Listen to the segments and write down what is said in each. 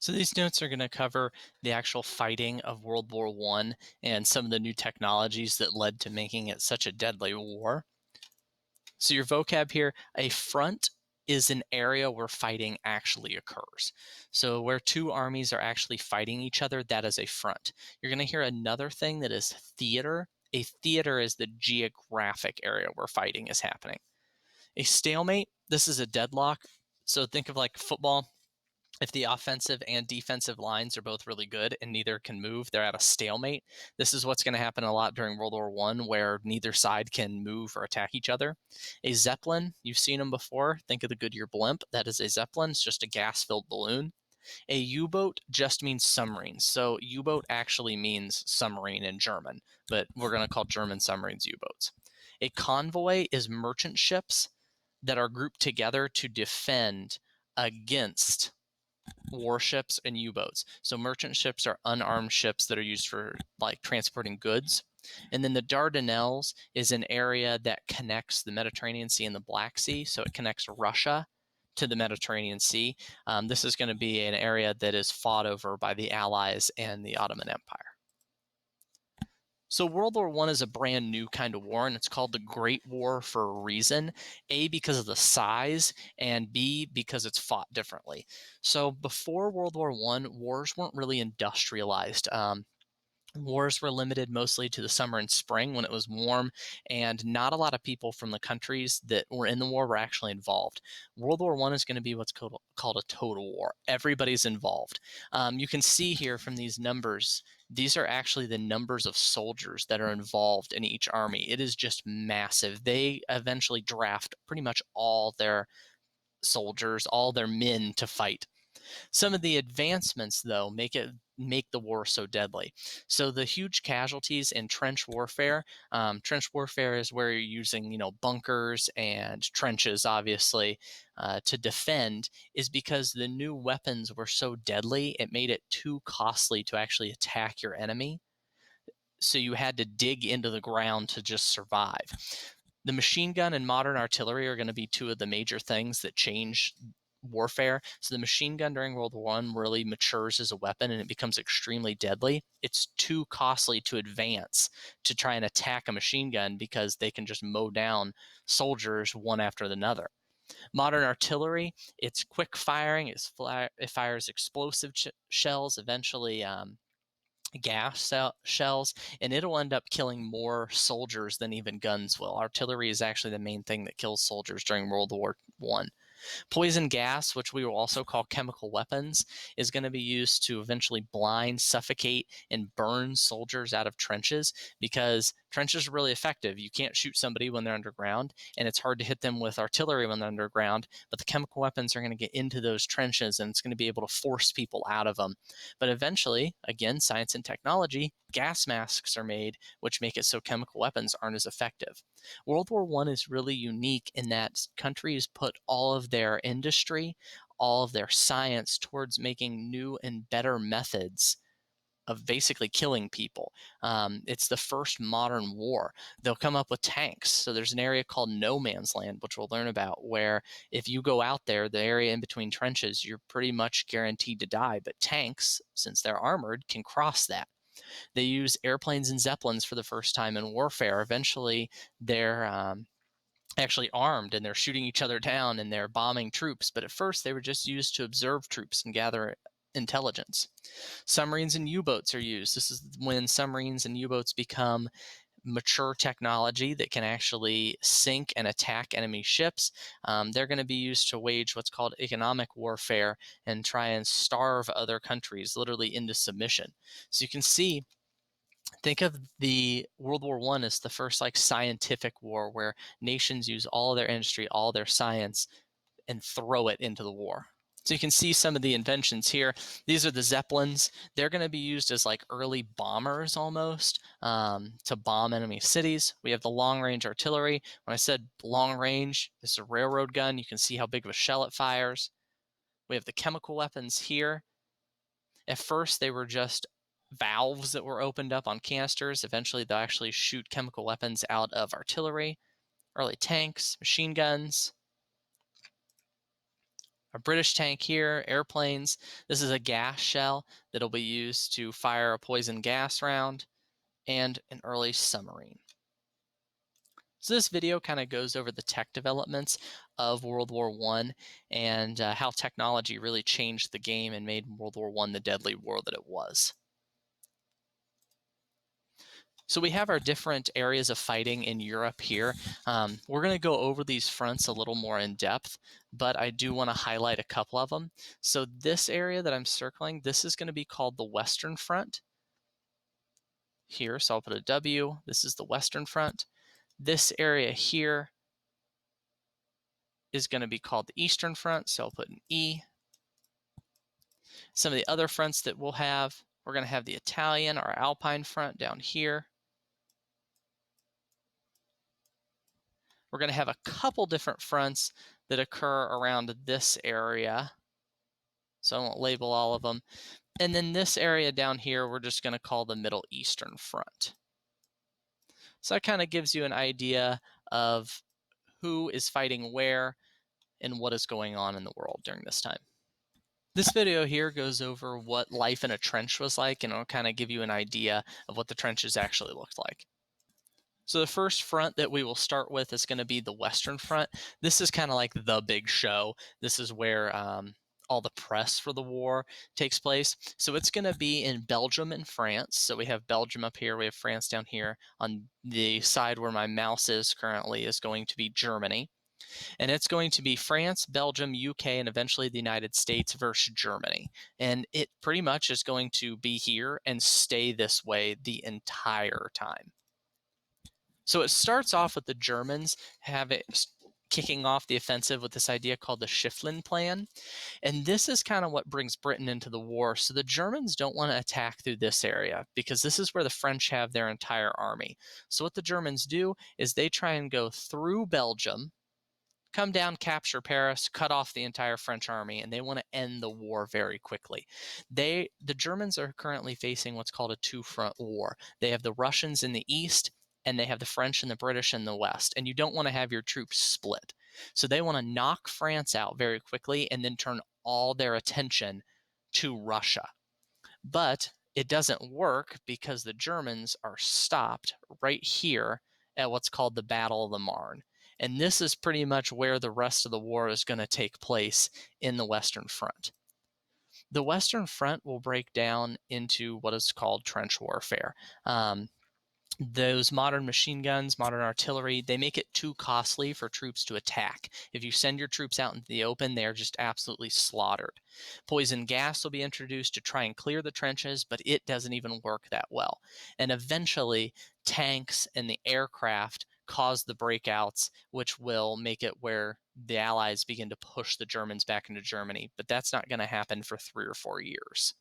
So these notes are going to cover the actual fighting of World War I and some of the new technologies that led to making it such a deadly war. So your vocab here, a front is an area where fighting actually occurs. So where two armies are actually fighting each other, that is a front. You're going to hear another thing that is theater. A theater is the geographic area where fighting is happening. A stalemate, this is a deadlock. So think of like football. If the offensive and defensive lines are both really good and neither can move, they're at a stalemate. This is what's going to happen a lot during World War One, where neither side can move or attack each other. A Zeppelin, you've seen them before. Think of the Goodyear blimp. That is a Zeppelin. It's just a gas-filled balloon. A U-boat just means submarine. So U-boat actually means submarine in German, but we're going to call German submarines U-boats. A convoy is merchant ships that are grouped together to defend against warships and U-boats. So merchant ships are unarmed ships that are used for like transporting goods. And then the Dardanelles is an area that connects the Mediterranean Sea and the Black Sea. So it connects Russia to the Mediterranean Sea. This is going to be an area that is fought over by the Allies and the Ottoman Empire. So World War I is a brand new kind of war, and it's called the Great War for a reason. A, because of the size, and B, because it's fought differently. So before World War I, wars weren't really industrialized. Wars were limited mostly to the summer and spring when it was warm, and not a lot of people from the countries that were in the war were actually involved. World War I is going to be what's called a total war. Everybody's involved. You can see here from these numbers, these are actually the numbers of soldiers that are involved in each army. It is just massive. They eventually draft pretty much all their soldiers, all their men to fight. Some of the advancements, though, make the war so deadly. So the huge casualties in trench warfare. Trench warfare is where you're using, bunkers and trenches, obviously, to defend. Is because the new weapons were so deadly, it made it too costly to actually attack your enemy. So you had to dig into the ground to just survive. The machine gun and modern artillery are going to be two of the major things that change warfare. So the machine gun during World War I really matures as a weapon and it becomes extremely deadly. It's too costly to advance to try and attack a machine gun because they can just mow down soldiers one after another. Modern artillery, it's quick firing, it fires explosive shells, eventually shells, and it'll end up killing more soldiers than even guns will. Artillery is actually the main thing that kills soldiers during World War I. Poison gas, which we will also call chemical weapons, is going to be used to eventually blind, suffocate, and burn soldiers out of trenches because trenches are really effective. You can't shoot somebody when they're underground, and it's hard to hit them with artillery when they're underground, but the chemical weapons are going to get into those trenches and it's going to be able to force people out of them. But eventually, again, science and technology, gas masks are made, which make it so chemical weapons aren't as effective. World War I is really unique in that countries put all of their industry, all of their science towards making new and better methods of basically killing people. It's the first modern war. They'll come up with tanks. So there's an area called no man's land, which we'll learn about, where if you go out there, the area in between trenches, you're pretty much guaranteed to die. But tanks, since they're armored, can cross that. They use airplanes and zeppelins for the first time in warfare. Eventually, they're actually armed and they're shooting each other down and they're bombing troops. But at first, they were just used to observe troops and gather intelligence. Submarines and U-boats are used. This is when submarines and U-boats become mature technology that can actually sink and attack enemy ships. They're going to be used to wage what's called economic warfare and try and starve other countries literally into submission. So you can see, think of the World War I as the first like scientific war where nations use all their industry, all their science, and throw it into the war. So you can see some of the inventions here. These are the Zeppelins. They're going to be used as like early bombers almost to bomb enemy cities. We have the long-range artillery. When I said long range, this is a railroad gun. You can see how big of a shell it fires. We have the chemical weapons here. At first, they were just valves that were opened up on canisters. Eventually, they'll actually shoot chemical weapons out of artillery, early tanks, machine guns. A British tank here, airplanes. This is a gas shell that'll be used to fire a poison gas round, and an early submarine. So this video kind of goes over the tech developments of World War I and how technology really changed the game and made World War I the deadly war that it was. So we have our different areas of fighting in Europe here. We're going to go over these fronts a little more in depth, but I do want to highlight a couple of them. So this area that I'm circling, this is going to be called the Western Front here. So I'll put a W. This is the Western Front. This area here is going to be called the Eastern Front, so I'll put an E. Some of the other fronts that we'll have, we're going to have the Italian or Alpine Front down here. We're going to have a couple different fronts that occur around this area, so I won't label all of them. And then this area down here, we're just going to call the Middle Eastern Front. So that kind of gives you an idea of who is fighting where and what is going on in the world during this time. This video here goes over what life in a trench was like, and it'll kind of give you an idea of what the trenches actually looked like. So the first front that we will start with is going to be the Western Front. This is kind of like the big show. This is where all the press for the war takes place. So it's going to be in Belgium and France. So we have Belgium up here, we have France down here. On the side where my mouse is currently is going to be Germany. And it's going to be France, Belgium, UK, and eventually the United States versus Germany. And it pretty much is going to be here and stay this way the entire time. So it starts off with the Germans kicking off the offensive with this idea called the Schieffelin Plan. And this is kind of what brings Britain into the war. So the Germans don't want to attack through this area because this is where the French have their entire army. So what the Germans do is they try and go through Belgium, come down, capture Paris, cut off the entire French army, and they want to end the war very quickly. The Germans are currently facing what's called a two-front war. They have the Russians in the east, and they have the French and the British in the west, and you don't want to have your troops split. So they want to knock France out very quickly and then turn all their attention to Russia. But it doesn't work because the Germans are stopped right here at what's called the Battle of the Marne. And this is pretty much where the rest of the war is going to take place in the Western Front. The Western Front will break down into what is called trench warfare. Those modern machine guns, modern artillery, they make it too costly for troops to attack. If you send your troops out into the open, they're just absolutely slaughtered. Poison gas will be introduced to try and clear the trenches, but it doesn't even work that well. And eventually, tanks and the aircraft cause the breakouts, which will make it where the Allies begin to push the Germans back into Germany. But that's not going to happen for 3 or 4 years.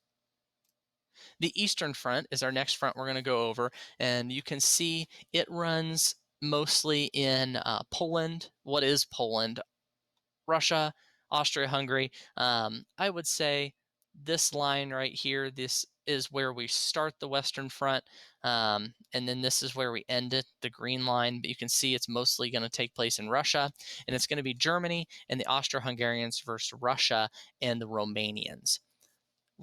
The Eastern Front is our next front we're going to go over, and you can see it runs mostly in Poland. What is Poland? Russia, Austria-Hungary. I would say this line right here, this is where we start the Western Front, and then this is where we end it, the green line. But you can see it's mostly going to take place in Russia, and it's going to be Germany and the Austro-Hungarians versus Russia and the Romanians.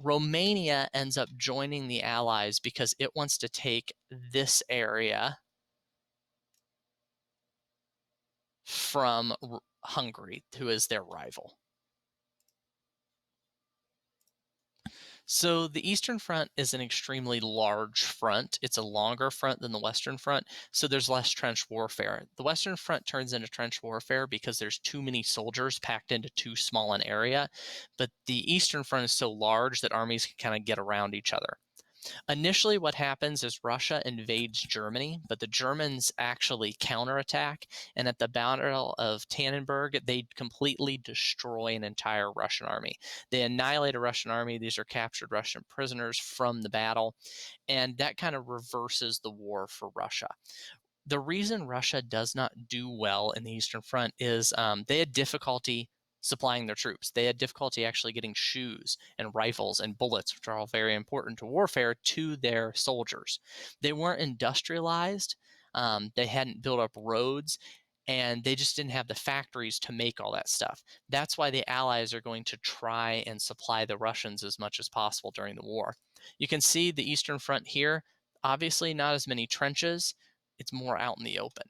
Romania ends up joining the Allies because it wants to take this area from Hungary, who is their rival. So the Eastern Front is an extremely large front. It's a longer front than the Western Front, so there's less trench warfare. The Western Front turns into trench warfare because there's too many soldiers packed into too small an area, but the Eastern Front is so large that armies can kind of get around each other. Initially, what happens is Russia invades Germany, but the Germans actually counterattack, and at the Battle of Tannenberg, they completely destroy an entire Russian army. They annihilate a Russian army. These are captured Russian prisoners from the battle, and that kind of reverses the war for Russia. The reason Russia does not do well in the Eastern Front is they had difficulty supplying their troops. They had difficulty actually getting shoes and rifles and bullets, which are all very important to warfare, to their soldiers. They weren't industrialized. They hadn't built up roads. and they just didn't have the factories to make all that stuff. That's why the Allies are going to try and supply the Russians as much as possible during the war. You can see the Eastern Front here. Obviously, not as many trenches. It's more out in the open.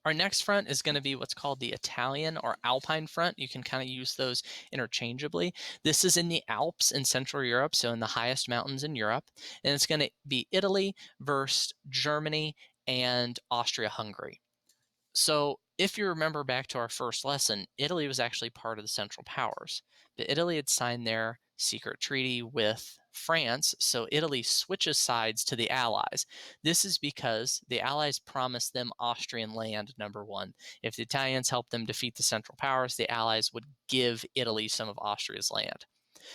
Our next front is going to be what's called the Italian or Alpine front. You can kind of use those interchangeably. This is in the Alps in Central Europe, so in the highest mountains in Europe. And it's going to be Italy versus Germany and Austria-Hungary. So if you remember back to our first lesson, Italy was actually part of the Central Powers. But Italy had signed their secret treaty with France, so Italy switches sides to the Allies. This is because the Allies promised them Austrian land, number one. If the Italians helped them defeat the Central Powers, the Allies would give Italy some of Austria's land.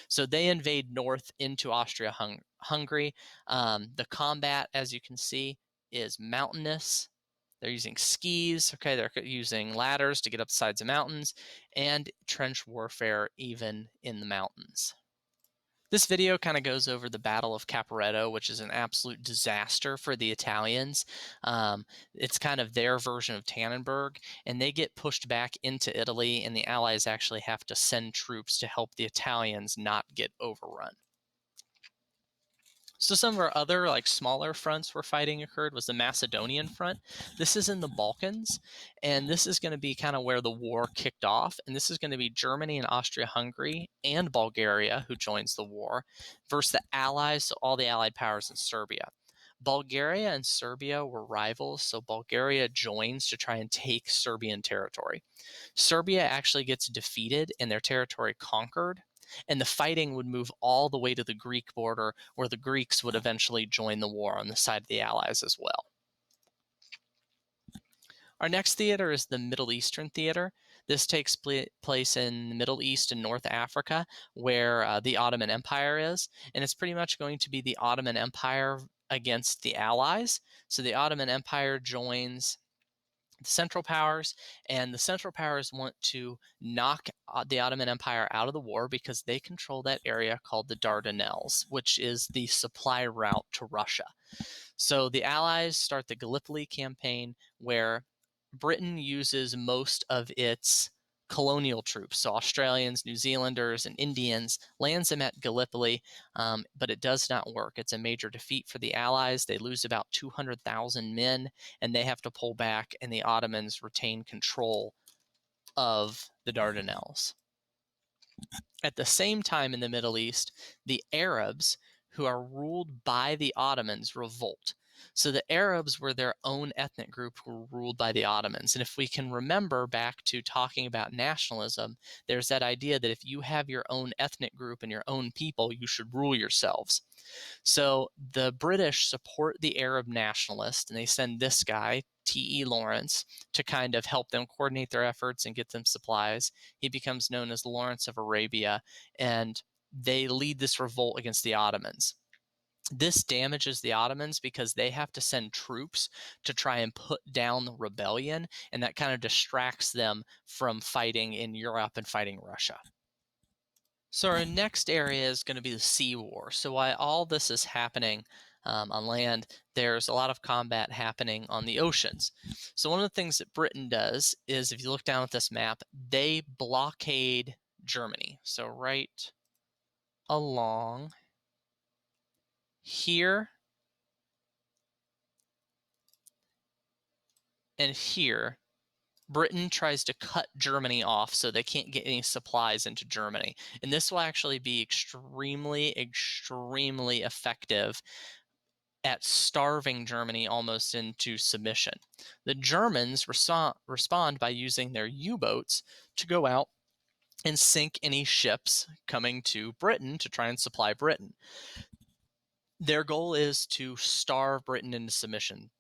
So they invade north into Austria-Hungary. The combat, as you can see, is mountainous. They're using skis, okay, they're using ladders to get up the sides of mountains, and trench warfare even in the mountains. This video kind of goes over the Battle of Caporetto, which is an absolute disaster for the Italians. It's kind of their version of Tannenberg, and they get pushed back into Italy, and the Allies actually have to send troops to help the Italians not get overrun. So some of our other smaller fronts where fighting occurred was the Macedonian front. This is in the Balkans, and this is going to be kind of where the war kicked off. And this is going to be Germany and Austria-Hungary and Bulgaria, who joins the war, versus the Allies, so all the Allied powers in Serbia. Bulgaria and Serbia were rivals, so Bulgaria joins to try and take Serbian territory. Serbia actually gets defeated and their territory conquered, and the fighting would move all the way to the Greek border, where the Greeks would eventually join the war on the side of the Allies as well. Our next theater is the Middle Eastern theater. This takes place in the Middle East and North Africa, where the Ottoman Empire is, and it's pretty much going to be the Ottoman Empire against the Allies. So the Ottoman Empire joins the Central Powers, and the Central Powers want to knock the Ottoman Empire out of the war because they control that area called the Dardanelles, which is the supply route to Russia. So the Allies start the Gallipoli campaign, where Britain uses most of its colonial troops, so Australians, New Zealanders, and Indians, lands them at Gallipoli, but it does not work. It's a major defeat for the Allies. They lose about 200,000 men, and they have to pull back, and the Ottomans retain control of the Dardanelles. At the same time in the Middle East, the Arabs, who are ruled by the Ottomans, revolt. So the Arabs were their own ethnic group who were ruled by the Ottomans. And if we can remember back to talking about nationalism, there's that idea that if you have your own ethnic group and your own people, you should rule yourselves. So the British support the Arab nationalists, and they send this guy, T.E. Lawrence, to kind of help them coordinate their efforts and get them supplies. He becomes known as Lawrence of Arabia, and they lead this revolt against the Ottomans. This damages the Ottomans because they have to send troops to try and put down the rebellion, and that kind of distracts them from fighting in Europe and fighting Russia. So our next area is going to be the sea war. So while all this is happening on land, there's a lot of combat happening on the oceans. So one of the things that Britain does is, if you look down at this map, they blockade Germany. So right along here and here, Britain tries to cut Germany off so they can't get any supplies into Germany. And this will actually be extremely, extremely effective at starving Germany almost into submission. The Germans respond by using their U-boats to go out and sink any ships coming to Britain to try and supply Britain. Their goal is to starve Britain into submission.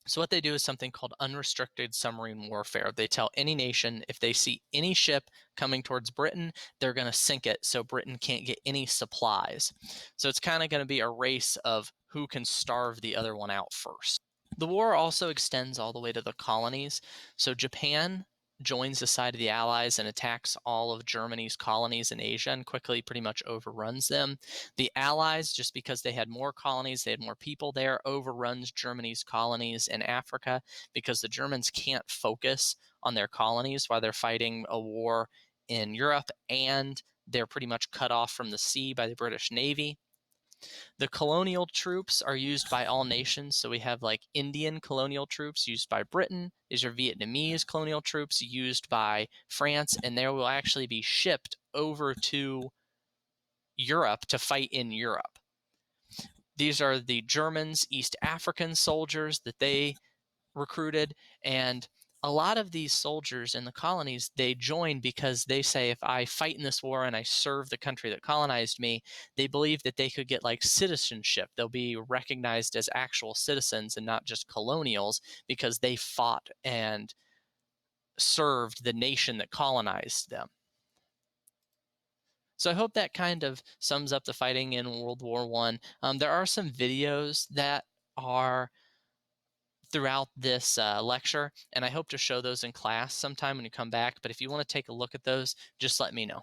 So what they do is something called unrestricted submarine warfare. They tell any nation if they see any ship coming towards Britain, they're going to sink it so Britain can't get any supplies. So it's kind of going to be a race of who can starve the other one out first. The war also extends all the way to the colonies. So Japan joins the side of the Allies and attacks all of Germany's colonies in Asia and quickly pretty much overruns them. The Allies, just because they had more colonies, they had more people there, overruns Germany's colonies in Africa because the Germans can't focus on their colonies while they're fighting a war in Europe, and they're pretty much cut off from the sea by the British Navy. The colonial troops are used by all nations. So we have like Indian colonial troops used by Britain. These are Vietnamese colonial troops used by France, and they will actually be shipped over to Europe to fight in Europe. These are the Germans, East African soldiers that they recruited, and a lot of these soldiers in the colonies, they join because they say, if I fight in this war and I serve the country that colonized me, they believe that they could get like citizenship. They'll be recognized as actual citizens and not just colonials because they fought and served the nation that colonized them. So I hope that kind of sums up the fighting in World War One. There are some videos that are throughout this lecture, and I hope to show those in class sometime when you come back. But if you want to take a look at those, just let me know.